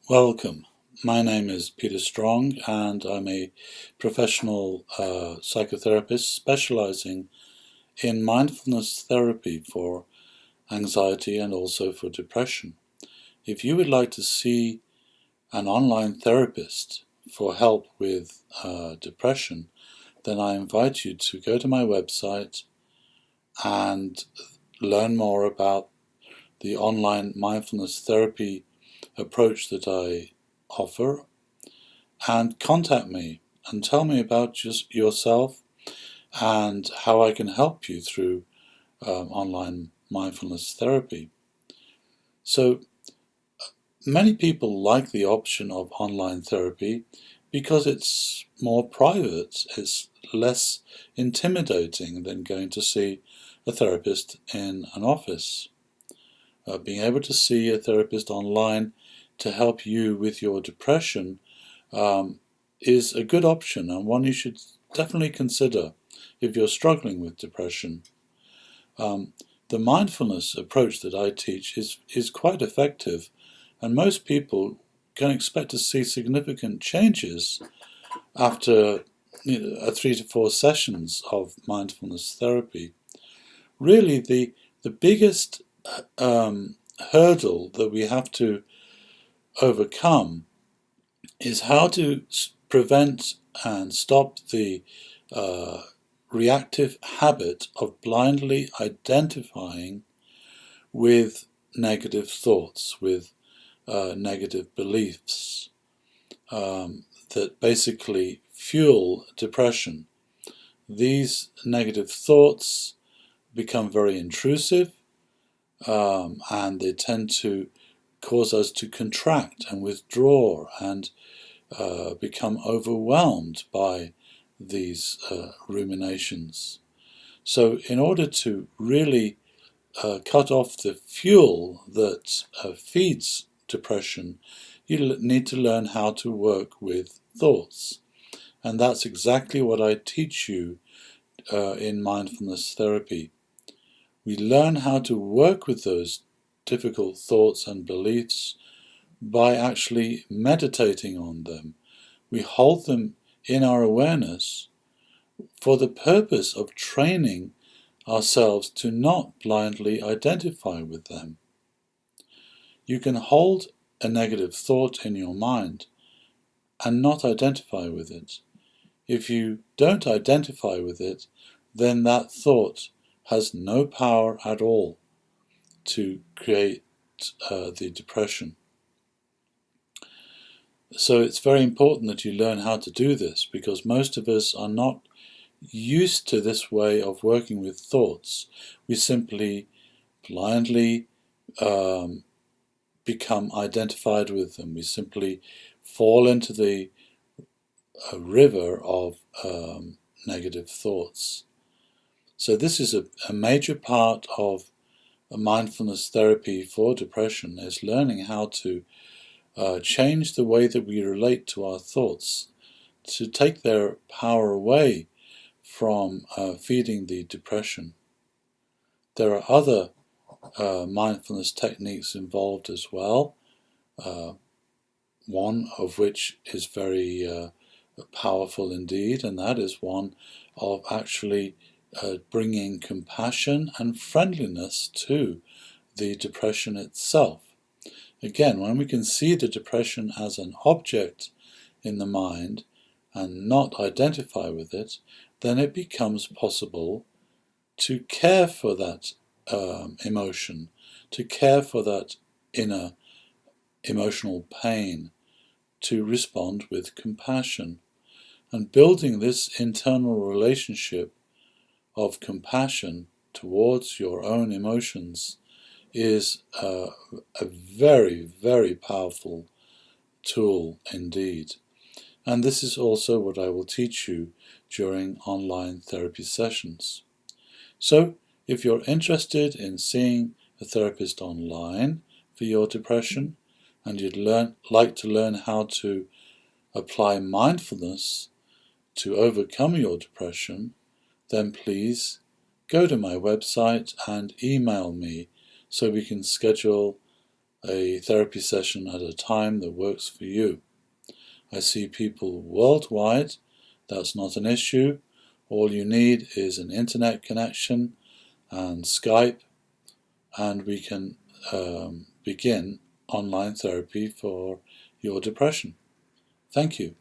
Welcome. My name is Peter Strong, and I'm a professional psychotherapist specializing in mindfulness therapy for anxiety and also for depression. If you would like to see an online therapist for help with depression, then I invite you to go to my website and learn more about the online mindfulness therapy approach that I offer, and contact me and tell me about just yourself and how I can help you through online mindfulness therapy. So many people like the option of online therapy because it's more private, it's less intimidating than going to see a therapist in an office. Being able to see a therapist online to help you with your depression is a good option, and one you should definitely consider if you're struggling with depression. The mindfulness approach that I teach is quite effective, and most people can expect to see significant changes after 3 to 4 sessions of mindfulness therapy. Really, the biggest hurdle that we have to overcome is how to prevent and stop the reactive habit of blindly identifying with negative thoughts, with negative beliefs that basically fuel depression. These negative thoughts become very intrusive, and they tend to cause us to contract and withdraw and become overwhelmed by these ruminations. So in order to really cut off the fuel that feeds depression, you need to learn how to work with thoughts. And that's exactly what I teach you in mindfulness therapy. We learn how to work with those difficult thoughts and beliefs by actually meditating on them. We hold them in our awareness for the purpose of training ourselves to not blindly identify with them. You can hold a negative thought in your mind and not identify with it. If you don't identify with it, then that thought has no power at all to create the depression. So it's very important that you learn how to do this, because most of us are not used to this way of working with thoughts. We simply blindly become identified with them. We simply fall into the river of negative thoughts. So this is a major part of mindfulness therapy for depression, is learning how to change the way that we relate to our thoughts, to take their power away from feeding the depression. There are other mindfulness techniques involved as well, one of which is very powerful indeed, and that is one of actually bringing compassion and friendliness to the depression itself. Again, when we can see the depression as an object in the mind and not identify with it, then it becomes possible to care for that emotion, to care for that inner emotional pain, to respond with compassion. And building this internal relationship of compassion towards your own emotions is a very, very powerful tool indeed. And this is also what I will teach you during online therapy sessions. So, if you're interested in seeing a therapist online for your depression, and you'd like to learn how to apply mindfulness to overcome your depression, then please go to my website and email me so we can schedule a therapy session at a time that works for you. I see people worldwide. That's not an issue. All you need is an internet connection and Skype, and we can begin online therapy for your depression. Thank you.